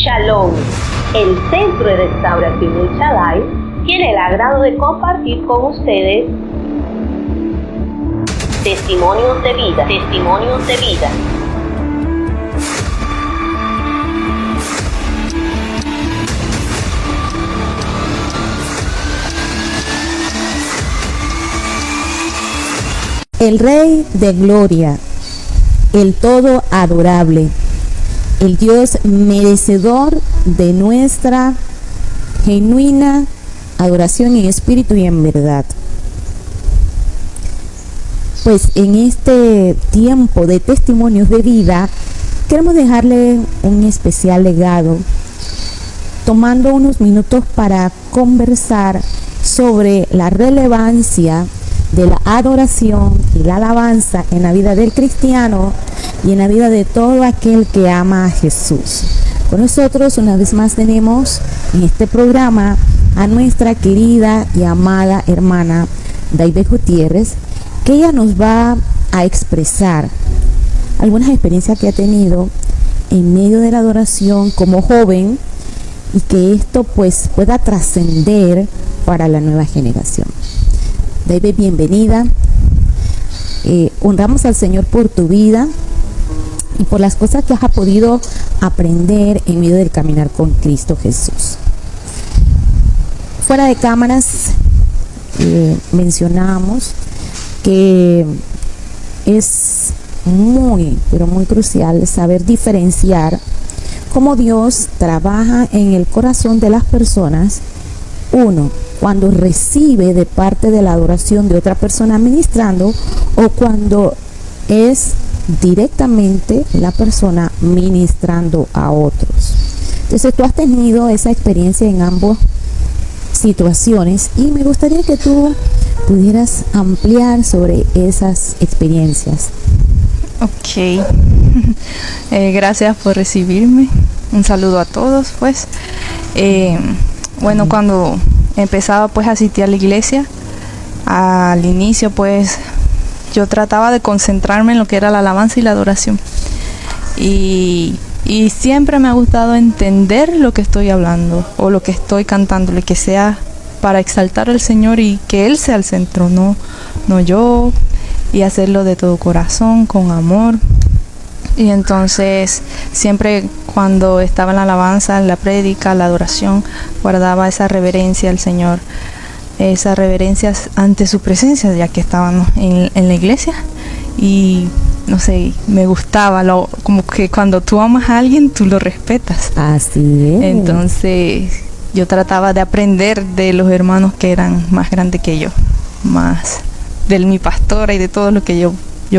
Shalom, el Centro de Restauración El Shaddai tiene el agrado de compartir con ustedes testimonios de vida, testimonios de vida. El Rey de Gloria, el todo adorable, el Dios merecedor de nuestra genuina adoración en espíritu y en verdad. Pues en este tiempo de testimonios de vida, queremos dejarle un especial legado, tomando unos minutos para conversar sobre la relevancia de la adoración y la alabanza en la vida del cristiano y en la vida de todo aquel que ama a Jesús. Con nosotros una vez más tenemos en este programa a nuestra querida y amada hermana Daibet Gutiérrez, que ella nos va a expresar algunas experiencias que ha tenido en medio de la adoración como joven y que esto pues pueda trascender para la nueva generación. Daibet, bienvenida. Honramos al Señor por tu vida y por las cosas que has podido aprender en medio del caminar con Cristo Jesús. Fuera de cámaras mencionamos que es muy, pero muy crucial saber diferenciar cómo Dios trabaja en el corazón de las personas. Uno, cuando recibe de parte de la adoración de otra persona ministrando, o cuando es directamente la persona ministrando a otros. Entonces tú has tenido esa experiencia en ambas situaciones y me gustaría que tú pudieras ampliar sobre esas experiencias. Ok, gracias por recibirme. Un saludo a todos, pues. Bueno, cuando empezaba pues a asistir a la iglesia, al inicio pues yo trataba de concentrarme en lo que era la alabanza y la adoración. Y siempre me ha gustado entender lo que estoy hablando o lo que estoy cantando, que sea para exaltar al Señor y que Él sea el centro, no yo, y hacerlo de todo corazón, con amor. Y entonces siempre cuando estaba en la alabanza, en la prédica, la adoración, guardaba esa reverencia al Señor, esa reverencia ante su presencia, ya que estábamos en la iglesia. Y no sé, me gustaba, como que cuando tú amas a alguien, tú lo respetas. Así es. Entonces yo trataba de aprender de los hermanos que eran más grandes que yo, más de mi pastora y de todo lo que yo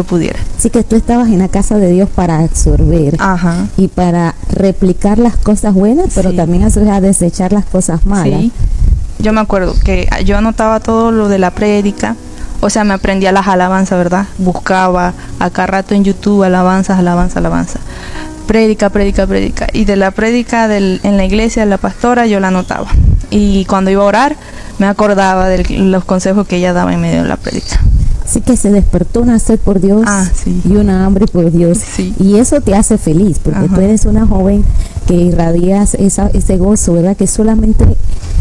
pudiera. Así que tú estabas en la casa de Dios para absorber. Ajá. Y para replicar las cosas buenas, pero sí, también a desechar las cosas malas. Sí. Yo me acuerdo que yo anotaba todo lo de la prédica, o sea, me aprendía las alabanzas, ¿verdad? Buscaba acá rato en YouTube alabanza. Prédica. Y de la prédica en la iglesia, la pastora, yo la anotaba. Y cuando iba a orar, me acordaba de los consejos que ella daba en medio de la prédica. Así que se despertó una sed por Dios sí, y una hambre por Dios. Sí. Y eso te hace feliz, porque tú eres una joven que irradias ese gozo, ¿verdad? Que solamente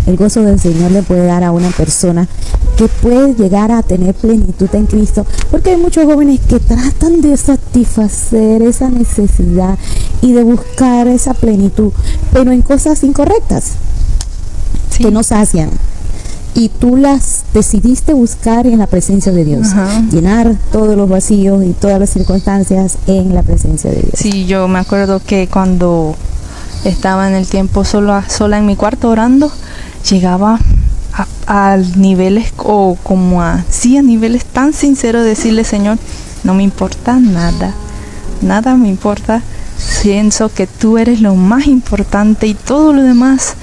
el gozo del Señor le puede dar a una persona que puede llegar a tener plenitud en Cristo. Porque hay muchos jóvenes que tratan de satisfacer esa necesidad y de buscar esa plenitud, pero en cosas incorrectas, sí, que no sacian. Y tú las decidiste buscar en la presencia de Dios, llenar todos los vacíos y todas las circunstancias en la presencia de Dios. Sí, yo me acuerdo que cuando estaba en el tiempo sola en mi cuarto orando, llegaba a niveles a niveles tan sinceros de decirle: Señor, no me importa nada me importa, pienso que tú eres lo más importante y todo lo demás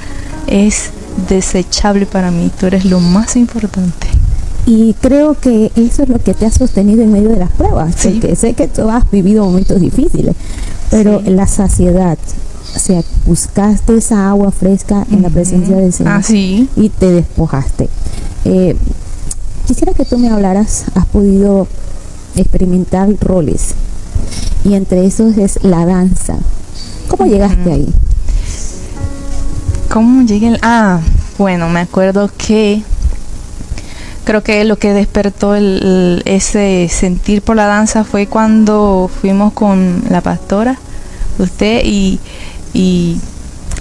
es desechable para mí, tú eres lo más importante. Y creo que eso es lo que te ha sostenido en medio de las pruebas, sí, porque sé que tú has vivido momentos difíciles, pero sí, la saciedad, o sea, buscaste esa agua fresca en la presencia del Señor, sí, y te despojaste. Quisiera que tú me hablaras, has podido experimentar roles, y entre esos es la danza. ¿Cómo llegaste ahí? ¿Cómo llegué? Bueno, me acuerdo que creo que lo que despertó ese sentir por la danza fue cuando fuimos con la pastora, usted y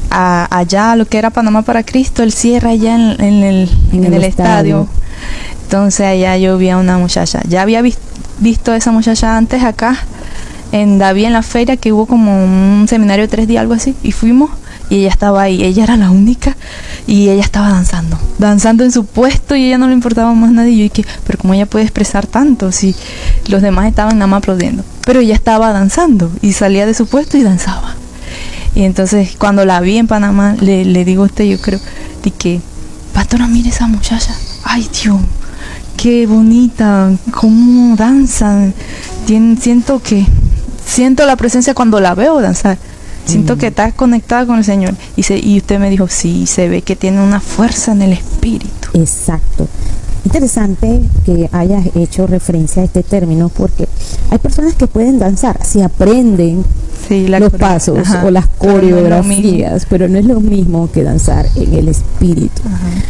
allá a lo que era Panamá para Cristo, el cierre allá en el estadio. Entonces allá yo vi a una muchacha. Ya había visto a esa muchacha antes acá en David, en la feria, que hubo como un seminario de 3 días, algo así, y fuimos. Y ella estaba ahí, ella era la única y ella estaba danzando en su puesto y ella no le importaba más a nadie. Y yo dije, pero ¿cómo ella puede expresar tanto si los demás estaban nada más aplaudiendo? Pero ella estaba danzando y salía de su puesto y danzaba. Y entonces cuando la vi en Panamá, le digo a usted, yo creo, dije, pastora, mire esa muchacha, ay Dios, qué bonita, cómo danzan. Siento la presencia cuando la veo danzar. Siento que está conectada con el Señor. Y usted me dijo, sí, se ve que tiene una fuerza en el espíritu. Exacto. Interesante que hayas hecho referencia a este término, porque hay personas que pueden danzar, si aprenden los pasos o las coreografías, pero no es lo mismo que danzar en el espíritu.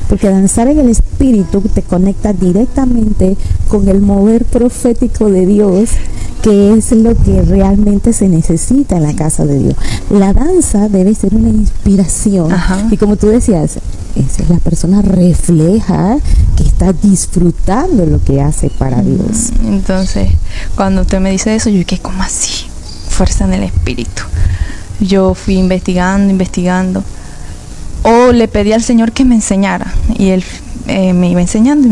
Porque danzar en el espíritu te conecta directamente con el mover profético de Dios, que es lo que realmente se necesita en la casa de Dios. La danza debe ser una inspiración. Y como tú decías, la persona refleja que está disfrutando lo que hace para Dios. Entonces, cuando usted me dice eso, yo dije, ¿cómo así? Fuerza en el espíritu. Yo fui investigando. O le pedí al Señor que me enseñara. Y Él me iba enseñando.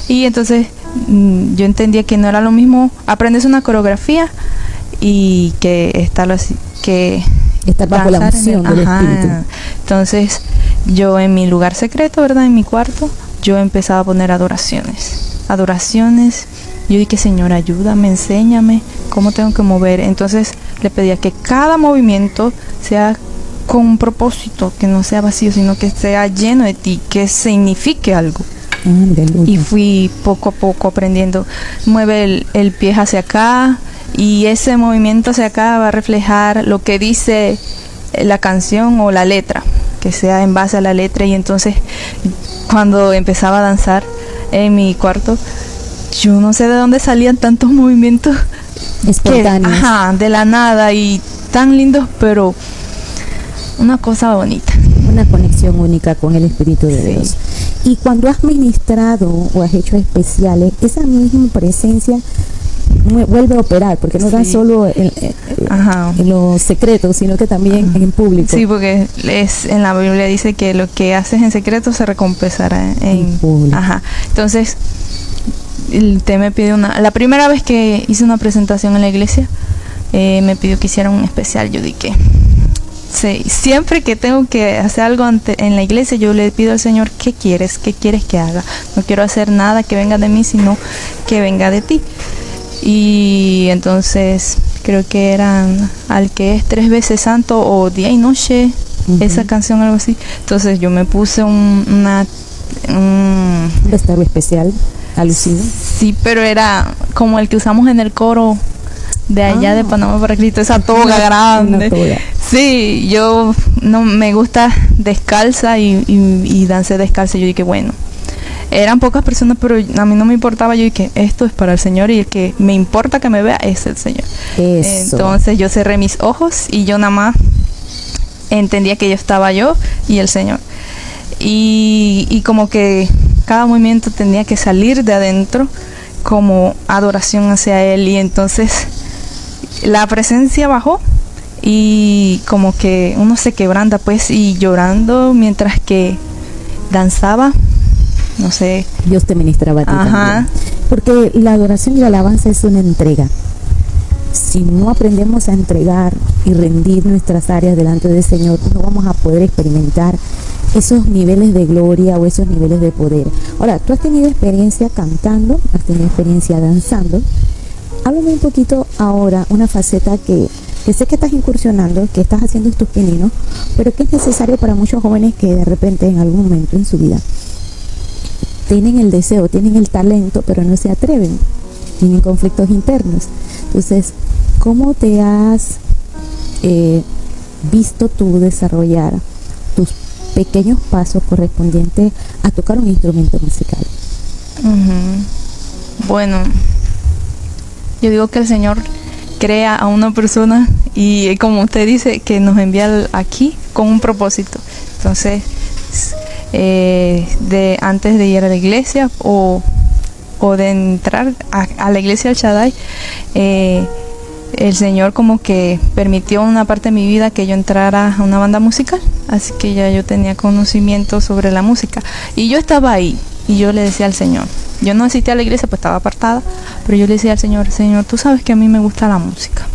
Y entonces yo entendía que no era lo mismo aprenderse una coreografía y que estar bajo la unción del espíritu. Entonces yo en mi lugar secreto, ¿verdad? En mi cuarto, yo empezaba a poner adoraciones. Yo dije, Señor, ayúdame, enséñame cómo tengo que mover. Entonces le pedía que cada movimiento sea con un propósito, que no sea vacío, sino que sea lleno de ti, que signifique algo. Y fui poco a poco aprendiendo. Mueve el pie hacia acá, y ese movimiento hacia acá va a reflejar lo que dice la canción o la letra, que sea en base a la letra. Y entonces cuando empezaba a danzar en mi cuarto, yo no sé de dónde salían tantos movimientos espontáneos, de la nada, y tan lindos, pero una cosa bonita, una conexión única con el Espíritu de Dios. Y cuando has ministrado o has hecho especiales, esa misma presencia vuelve a operar, porque no da solo en los secretos, sino que también en público. Sí, porque en la Biblia dice que lo que haces en secreto se recompensará en público. Entonces usted me pidió la primera vez que hice una presentación en la iglesia, me pidió que hiciera un especial. Yo dije, siempre que tengo que hacer algo en la iglesia, yo le pido al Señor, ¿qué quieres que haga? No quiero hacer nada que venga de mí, sino que venga de ti. Y entonces creo que eran al que es 3 veces santo o día y noche, esa canción, algo así. Entonces yo me puse un vestuario especial, alucino. Sí, pero era como el que usamos en el coro de allá de Panamá para Cristo, esa toga grande. Toga. Sí, yo no me gusta descalza y dancé descalza. Yo dije, bueno, eran pocas personas, pero a mí no me importaba. Yo dije, esto es para el Señor, y el que me importa que me vea es el Señor. Eso. Entonces yo cerré mis ojos y yo nada más entendía que yo estaba yo y el Señor. Y como que cada movimiento tenía que salir de adentro como adoración hacia Él. Y entonces la presencia bajó y como que uno se quebranta pues, y llorando mientras que danzaba, no sé. Dios te ministraba a ti también. Porque la adoración y la alabanza es una entrega. Si no aprendemos a entregar y rendir nuestras áreas delante del Señor, no vamos a poder experimentar esos niveles de gloria o esos niveles de poder. Ahora, tú has tenido experiencia cantando, has tenido experiencia danzando. Háblame un poquito ahora, una faceta que sé que estás incursionando, que estás haciendo tus pininos, pero que es necesario para muchos jóvenes que de repente en algún momento en su vida tienen el deseo, tienen el talento, pero no se atreven, tienen conflictos internos. Entonces, ¿cómo te has visto tú desarrollar tus pequeños pasos correspondientes a tocar un instrumento musical? Bueno, yo digo que el Señor crea a una persona y como usted dice, que nos envía aquí con un propósito. Entonces, antes de ir a la iglesia o de entrar a la iglesia del Shaddai, el Señor como que permitió una parte de mi vida que yo entrara a una banda musical, así que ya yo tenía conocimiento sobre la música y yo estaba ahí y yo le decía al Señor, yo no asistía a la iglesia pues estaba apartada, pero yo le decía al Señor, Señor, tú sabes que a mí me gusta la música,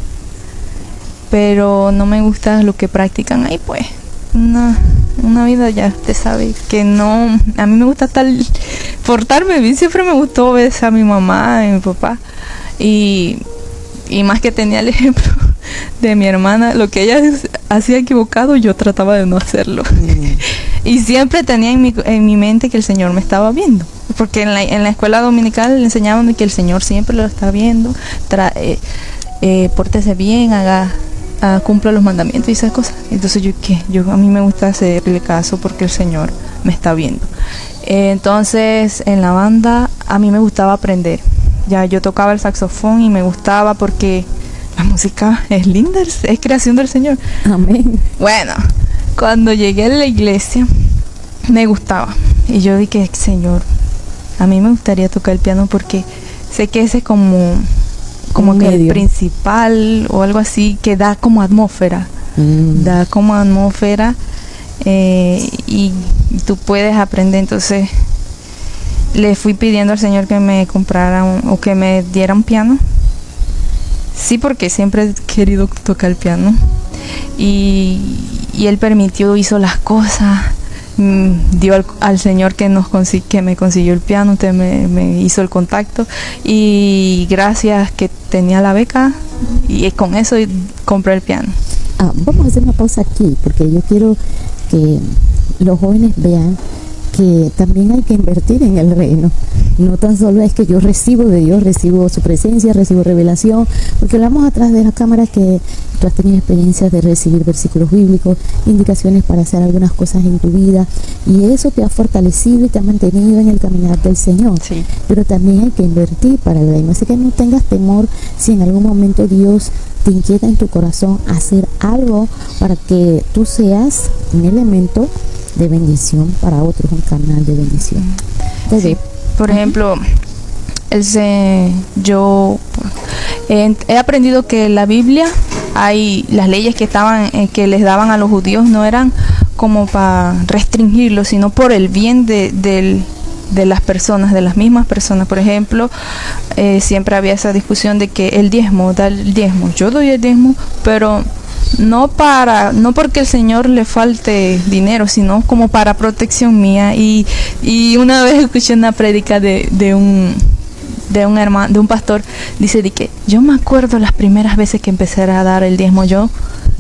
pero no me gusta lo que practican ahí, pues una vida, ya usted sabe que no, a mí me gusta portarme bien, siempre me gustó ver a mi mamá y mi papá y más que tenía el ejemplo de mi hermana, lo que ella hacía equivocado, yo trataba de no hacerlo. Y siempre tenía en mi mente que el Señor me estaba viendo. Porque en la escuela dominical le enseñaban que el Señor siempre lo está viendo. Pórtese bien, cumpla los mandamientos y esas cosas. Entonces a mí me gusta hacerle caso porque el Señor me está viendo. Entonces en la banda a mí me gustaba aprender. Ya yo tocaba el saxofón y me gustaba porque la música es linda, es creación del Señor. Amén. Bueno, cuando llegué a la iglesia me gustaba y yo dije, Señor, a mí me gustaría tocar el piano porque sé que ese es como que el principal o algo así, que da como atmósfera, da como atmósfera y tú puedes aprender. Entonces le fui pidiendo al Señor que me comprara o que me diera un piano. Sí, porque siempre he querido tocar el piano. Y Él permitió, hizo las cosas. Dio al Señor que me consiguió el piano, me hizo el contacto. Y gracias que tenía la beca, y con eso compré el piano. Vamos a hacer una pausa aquí, porque yo quiero que los jóvenes vean que también hay que invertir en el reino. No tan solo es que yo recibo de Dios, recibo su presencia, recibo revelación, porque hablamos atrás de la cámara que tú has tenido experiencias de recibir versículos bíblicos, indicaciones para hacer algunas cosas en tu vida, y eso te ha fortalecido y te ha mantenido en el caminar del Señor. Sí. Pero también hay que invertir para el reino, así que no tengas temor si en algún momento Dios te inquieta en tu corazón hacer algo para que tú seas un elemento de bendición para otros, un canal de bendición. Sí. Por ejemplo, yo he aprendido que la Biblia, hay las leyes que les daban a los judíos no eran como para restringirlos, sino por el bien de las personas, de las mismas personas. Por ejemplo, siempre había esa discusión de que el diezmo, da el diezmo. Yo doy el diezmo, pero no porque el Señor le falte dinero, sino como para protección mía. Y una vez escuché una prédica de un pastor, dice de que yo me acuerdo las primeras veces que empecé a dar el diezmo, yo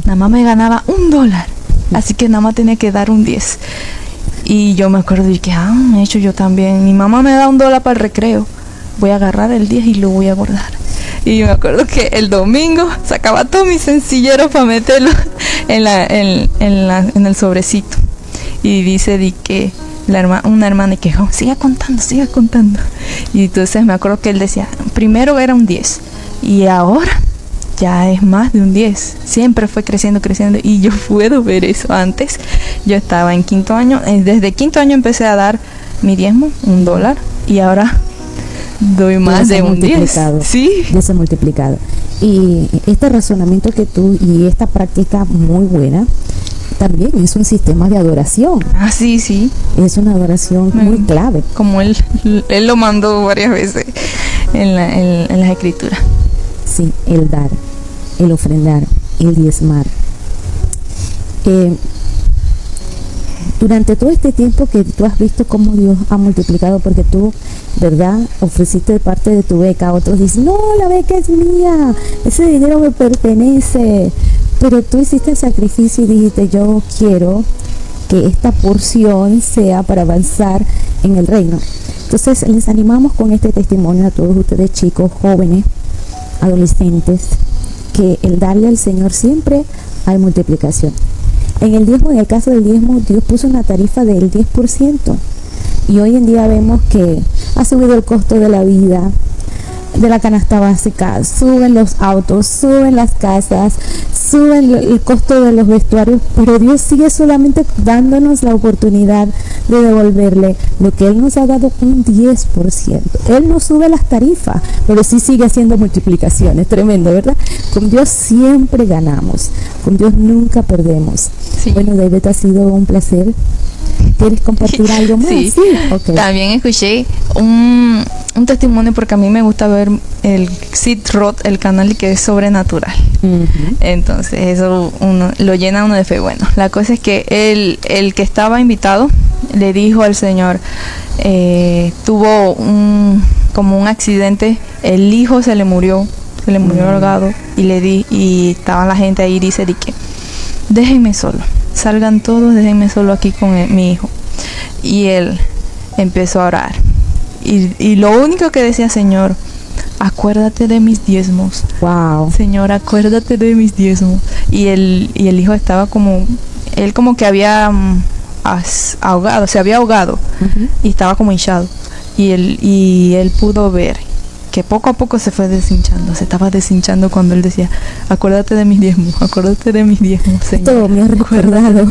nada más me ganaba $1, así que nada más tenía que dar un 10. Y yo me acuerdo de que he hecho yo también, mi mamá me da $1 para el recreo, voy a agarrar el 10 y lo voy a guardar. Y me acuerdo que el domingo sacaba todos mis sencilleros para meterlo en el sobrecito. Y dice de que una hermana que siga contando. Y entonces me acuerdo que él decía, primero era un 10 y ahora ya es más de un 10. Siempre fue creciendo. Y yo puedo ver eso. Antes yo estaba en quinto año. Desde quinto año empecé a dar mi diezmo, $1. Y ahora doy más de un 10. Sí. Ya se ha multiplicado. Y este razonamiento que tú y esta práctica muy buena también es un sistema de adoración. Sí. Es una adoración muy clave. Como él lo mandó varias veces en las escrituras. Sí, el dar, el ofrendar, el diezmar. Durante todo este tiempo que tú has visto cómo Dios ha multiplicado, porque tú, ¿verdad?, ofreciste parte de tu beca, otros dicen, no, la beca es mía, ese dinero me pertenece, pero tú hiciste el sacrificio y dijiste, yo quiero que esta porción sea para avanzar en el reino. Entonces les animamos con este testimonio a todos ustedes, chicos, jóvenes, adolescentes, que el darle al Señor siempre hay multiplicación. En el diezmo, en el caso del diezmo, Dios puso una tarifa del 10%. Y hoy en día vemos que ha subido el costo de la vida, de la canasta básica, suben los autos, suben las casas, suben el costo de los vestuarios, pero Dios sigue solamente dándonos la oportunidad de devolverle lo que Él nos ha dado, un 10%. Él no sube las tarifas, pero sí sigue haciendo multiplicaciones. Tremendo, ¿verdad? Con Dios siempre ganamos, con Dios nunca perdemos. Sí. Bueno, David, ha sido un placer. ¿Quieres compartir algo más? Sí, Okay. También escuché un testimonio, porque a mí me gusta ver el Sid Roth, el canal que es sobrenatural. Entonces eso lo llena uno de fe. Bueno, la cosa es que el que estaba invitado le dijo al Señor, tuvo como un accidente, el hijo se le murió ahogado, y estaba la gente ahí, dice de que déjenme solo, salgan todos, déjenme solo aquí con mi hijo. Y él empezó a orar, y lo único que decía: Señor, acuérdate de mis diezmos. Wow. Señor, acuérdate de mis diezmos. Y el hijo estaba como que había ahogado, se había ahogado, y estaba como hinchado. Y él pudo ver que poco a poco se estaba deshinchando cuando él decía: acuérdate de mis diezmos, Señor. Todo me ha recordado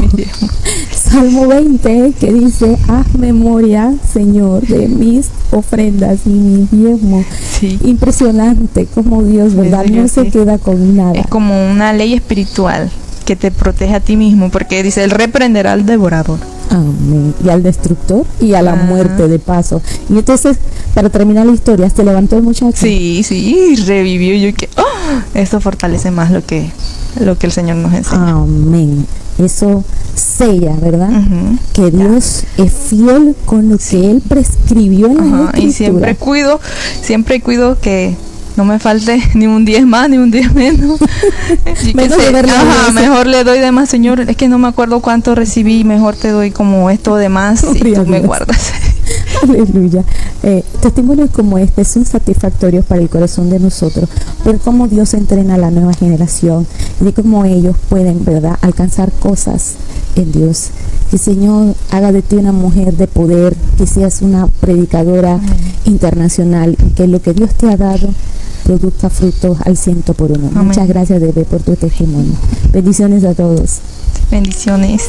Salmo 20, que dice: haz memoria, Señor, de mis ofrendas y mis diezmos. Sí. Impresionante como Dios, ¿verdad? No se queda con nada. Es como una ley espiritual que te protege a ti mismo, porque dice: él reprenderá al devorador. Amén. Y al destructor y a la muerte de paso. Y entonces, para terminar la historia, se levantó el muchacho. Sí, revivió. Y yo que esto fortalece más lo que el Señor nos enseña. Amén. Eso sella, ¿verdad? Que Dios es fiel con lo que Él prescribió en la Escritura. Y siempre cuido que no me falte ni un 10 más, ni un 10 menos. Mejor le doy de más, Señor. Es que no me acuerdo cuánto recibí, mejor te doy como esto de más, y tú me guardas. Aleluya. Testimonios como este son satisfactorios para el corazón de nosotros, ver cómo Dios entrena a la nueva generación y de cómo ellos pueden, ¿verdad?, alcanzar cosas en Dios. Que el Señor haga de ti una mujer de poder, que seas una predicadora internacional, y que lo que Dios te ha dado produzca frutos al 100%. Muchas gracias, Bebé, por tu testimonio. Bendiciones a todos. Bendiciones.